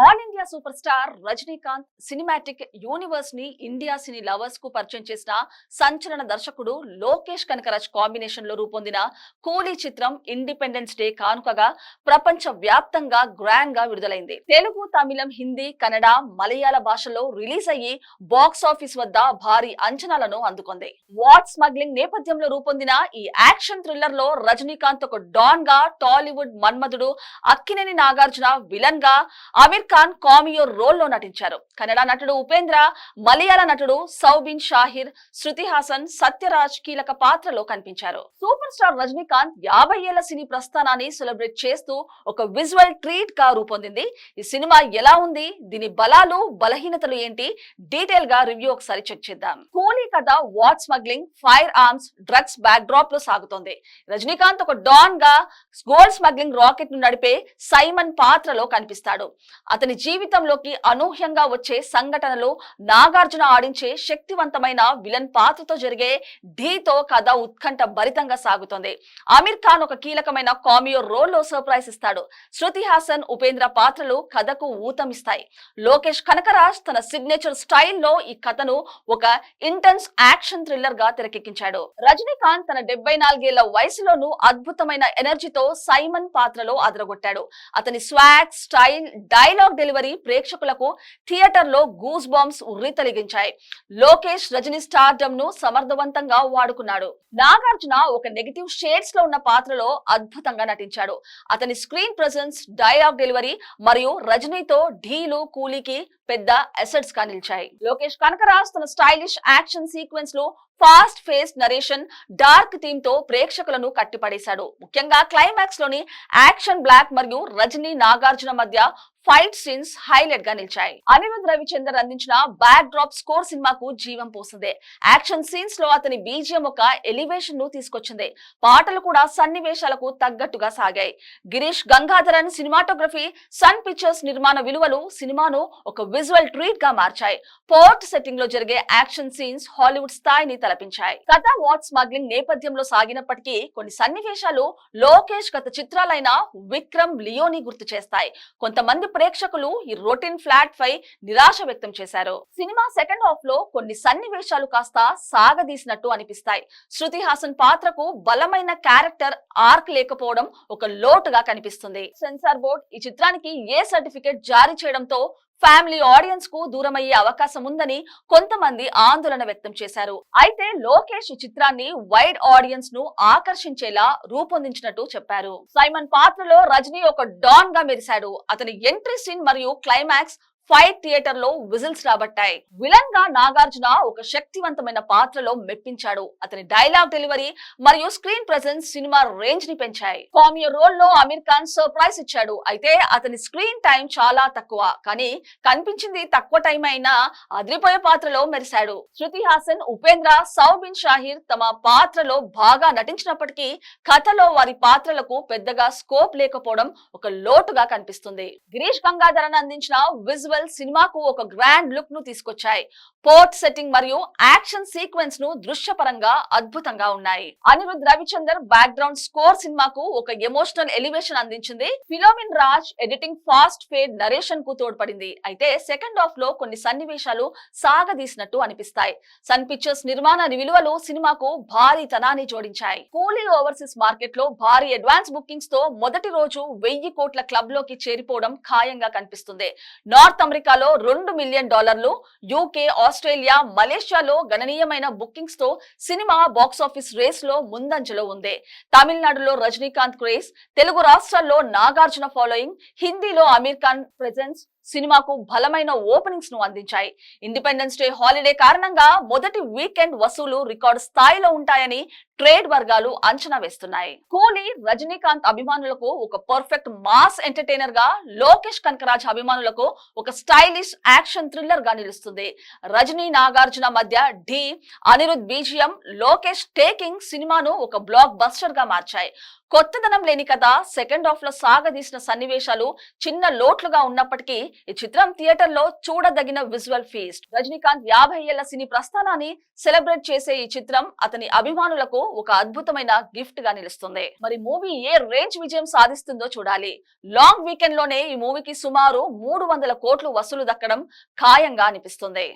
All India super star Rajinikanth cinematic universe ని India cine lovers కు పరిచయం చేసిన సంచలన దర్శకుడు లోకేష్ కనకరాజ్ కాంబినేషన్ లో రూపొందిన కూలీ చిత్రం ఇండిపెండెన్స్ డే కానుకగా ప్రపంచ వ్యాప్తంగా గ్రాండ్ గా విడుదలైంది. తెలుగు, తమిళం, హిందీ, కన్నడ, మలయాళ భాషలో రిలీజ్ అయ్యి బాక్స్ ఆఫీస్ వద్ద భారీ అంచనాలను అందుకుంది. వార్ స్మగ్లింగ్ నేపథ్యంలో రూపొందిన ఈ యాక్షన్ థ్రిల్లర్ లో రజనీకాంత్ ఒక డాన్ గా, టాలీవుడ్ మన్మధుడు అక్కినేని నాగార్జున విలన్ గా, అమీర్ ఖాన్ కామియో రోల్ లో నటించారు. కన్నడ నటుడు ఉపేంద్ర, మలయాళ నటుడు సౌబిన్ షాహిర్, శృతి హాసన్, సత్యరాజ్ కీలక పాత్రలో కనిపించారు. సూపర్ స్టార్ రజనీకాంత్ 50 ఏళ్ల సినీ ప్రస్థానాన్ని సెలబ్రేట్ చేస్తూ ఒక విజువల్ ట్రీట్ గా రూపొందింది. ఈ సినిమా ఎలా ఉంది, దీని బలాలు బలహీనతలు ఏంటి, డీటెయిల్ గా రివ్యూ ఒకసారి చెక్ చేద్దాం. కూలీ కథ war smuggling, fire arms, drugs back drop లో సాగుతోంది. రజనీకాంత్ ఒక డాన్ గా గోల్డ్ స్మగ్లింగ్ రాకెట్ ను నడిపే సైమన్ పాత్రలో కనిపిస్తాడు. అతని జీవితంలోకి అనూహ్యంగా వచ్చే సంఘటనలు, నాగార్జున ఆడించే శక్తివంతమైన విలన్ పాత్రతో జరిగే ఢీతో కథ ఉత్కంఠ భరితంగా సాగుతోంది. అమీర్ ఖాన్ ఒక కీలకమైన కామియో రోల్ లో సర్ప్రైజ్ ఇస్తాడు. శృతి హాసన్, ఉపేంద్ర పాత్రలు కథకు ఊతమిస్తాయి. లోకేష్ కనకరాజ్ తన సిగ్నేచర్ స్టైల్లో ఈ కథను ఒక ఇంటెన్స్ యాక్షన్ థ్రిల్లర్ గా తెరకెక్కించాడు. రజనీకాంత్ తన 74 ఏళ్ల వయసులోనూ అద్భుతమైన ఎనర్జీతో సైమన్ పాత్రలో అదరగొట్టాడు. అతని స్వాగ్, స్టైల్, డైలాగ్ డెలివరీ ప్రేక్షకులకు థియేటర్ లో గూస్ బాంబ్స్ ఉర్రితలిగించాయి. లోకేష్ రజనీ స్టార్డమ్ ను సమర్థవంతంగా వాడుకున్నాడు. నాగార్జున ఒక నెగటివ్ షేడ్స్ లో ఉన్న పాత్రలో అద్భుతంగా నటించాడు. అతని స్క్రీన్ ప్రెజెన్స్, డైలాగ్ డెలివరీ మరియు రజనీతో ఢీలు కూలీకి పెద్ద అసెట్స్ గా నిలిచాయి. లోకేష్ కనకరాజ్ తన స్టైలిష్ యాక్షన్ సీక్వెన్స్ లో fast face narration, dark theme తో ప్రేక్షకులను కట్టిపడేశాడు. ముఖ్యంగా క్లైమాక్స్ లోని యాక్షన్ బ్లాక్ మరియు రజనీ నాగార్జున మధ్య ఫైట్ సీన్స్ హైలైట్ గా నిలిచాయి. అనిరుద్ రవిచందర్ అందించిన బ్యాక్ డ్రాప్ స్కోర్ సినిమాకు జీవం పోసింది. యాక్షన్ సీన్స్ లో అతని బీజిఎం ఒక ఎలివేషన్ ను తీసుకొచ్చింది. పాటలు కూడా సన్నివేశాలకు తగ్గట్టుగా సాగాయి. Girish Gangadharan cinematography, Sun Pictures నిర్మాణ విలువలు సినిమాను ఒక విజువల్ ట్రీట్ గా మార్చాయి. పోర్ట్ సెట్టింగ్ లో జరిగే యాక్షన్ సీన్స్ హాలీవుడ్ స్థాయిని తలపించాయి. కథ వార్ స్మగ్లింగ్ నేపథ్యంలో సాగినప్పటికీ కొన్ని సన్నివేశాలు లోకేష్ గత చిత్రాలైన విక్రమ్, లియోని గుర్తు చేస్తాయి. కొంతమంది ప్రేక్షకులు ఈ రొటీన్ ఫ్లాట్ పై నిరాశ వ్యక్తం చేశారు. సినిమా సెకండ్ హాఫ్ లో కొన్ని సన్నివేశాలు కాస్త సాగదీసినట్టు అనిపిస్తాయి. శృతి హాసన్ పాత్రకు బలమైన క్యారెక్టర్ ఆర్క్ లేకపోవడం ఒక లోటుగా కనిపిస్తుంది. సెన్సార్ బోర్డ్ ఈ చిత్రానికి ఏ సర్టిఫికెట్ జారీ చేయడంతో ఫ్యామిలీ ఆడియన్స్ కు దూరమయ్యే అవకాశం ఉందని కొంతమంది ఆందోళన వ్యక్తం చేశారు. అయితే లోకేష్ ఈ చిత్రాన్ని వైడ్ ఆడియన్స్ ను ఆకర్షించేలా రూపొందించినట్టు చెప్పారు. సైమన్ పాత్రలో రజనీ ఒక డాన్ గా మెరిశాడు. అతని ఎంట్రీ సీన్ మరియు క్లైమాక్స్ ఫైట్ థియేటర్ లో విజిల్స్ రాబట్టాయి. విలన్ గా నాగార్జున ఒక శక్తివంతమైన పాత్రలో మెప్పించాడు. అతని డైలాగ్ డెలివరీ మరియు స్క్రీన్ ప్రెజెన్స్ సినిమా రేంజ్ ని పెంచాయి. కామియో రోల్ లో అమీర్ ఖాన్ సర్ప్రైజ్ ఇచ్చాడు. అయితే అతని స్క్రీన్ టైం చాలా తక్కువ, కానీ కనిపించింది తక్కువ టైం అయినా అదిరిపోయే పాత్రలో మెరిశాడు. శృతి హాసన్, ఉపేంద్ర, సౌబిన్ షాహిర్ తమ పాత్రలో బాగా నటించినప్పటికీ కథలో వారి పాత్రలకు పెద్దగా స్కోప్ లేకపోవడం ఒక లోటుగా కనిపిస్తుంది. గిరీష్ గంగాధరన్ అందించిన విజువల్ సినిమాకు ఒక గ్రాండ్ లుక్ ను తీసుకొచ్చాయి. పోర్ట్ సెట్టింగ్ మరియు యాక్షన్ సీక్వెన్స్ ను దృశ్యపరంగా అద్భుతంగా ఉన్నాయి. అనిరుద్ రవిచందర్ బ్యాక్గ్రౌండ్ స్కోర్ సినిమాకు ఒక ఎమోషనల్ ఎలివేషన్ అందించింది. Philomin Raj editing, fast fade narration కు తోడ్పడింది. అయితే సెకండ్ హాఫ్ లో కొన్ని సన్నివేశాలు సాగదీసినట్టు అనిపిస్తాయి. సన్ పిక్చర్స్ నిర్మాణ విలువలు సినిమాకు భారీ తనాన్ని జోడించాయి. కూలీ ఓవర్సీస్ మార్కెట్ లో భారీ అడ్వాన్స్ బుకింగ్స్ తో మొదటి రోజు 1000 కోట్ల క్లబ్ లోకి చేరిపోవడం ఖాయంగా కనిపిస్తుంది. నార్త్ అమెరికాలో $2 మిలియన్, యూకే, ఆస్ట్రేలియా, మలేషియాలో గణనీయమైన బుకింగ్స్ తో సినిమా బాక్సాఫీస్ రేస్ లో ముందంజలో ఉంది. తమిళనాడులో రజనీకాంత్ క్రేజ్, తెలుగు రాష్ట్రాల్లో నాగార్జున ఫాలోయింగ్, హిందీలో అమీర్ ఖాన్ ప్రెజెన్స్ సినిమాకు బలమైన ఓపెనింగ్స్ ను అందించాయి. ఇండిపెండెన్స్ డే హాలిడే కారణంగా మొదటి వీకెండ్ వసూలు రికార్డు స్థాయిలో ఉంటాయని ట్రేడ్ వర్గాలు అంచనా వేస్తున్నాయి. కూలీ రజనీకాంత్ అభిమానులకు ఒక పర్ఫెక్ట్ మాస్ ఎంటర్టైనర్ గా, లోకేష్ కనకరాజ్ అభిమానులకు ఒక స్టైలిష్ యాక్షన్ థ్రిల్లర్ గా నిలుస్తుంది. రజనీ నాగార్జున మధ్య ఢీ, అనిరుద్ బీజిఎం, లోకేష్ టేకింగ్ సినిమాను ఒక బ్లాక్ బస్టర్ గా మార్చాయి. కొత్తదనం లేని కథ, సెకండ్ హాఫ్ లో సాగదీసిన సన్నివేశాలు చిన్న లోట్లుగా ఉన్నప్పటికీ ఈ చిత్రం థియేటర్ లో చూడదగిన విజువల్ ఫీస్ట్. రజనీకాంత్ 50 ఏళ్ల సినీ ప్రస్థానాన్ని సెలబ్రేట్ చేసే ఈ చిత్రం అతని అభిమానులకు ఒక అద్భుతమైన గిఫ్ట్ గా నిలుస్తుంది. మరి మూవీ ఏ రేంజ్ విజయం సాధిస్తుందో చూడాలి. లాంగ్ వీకెండ్ లోనే ఈ మూవీకి సుమారు 300 కోట్లు వసూలు దక్కడం ఖాయంగా అనిపిస్తుంది.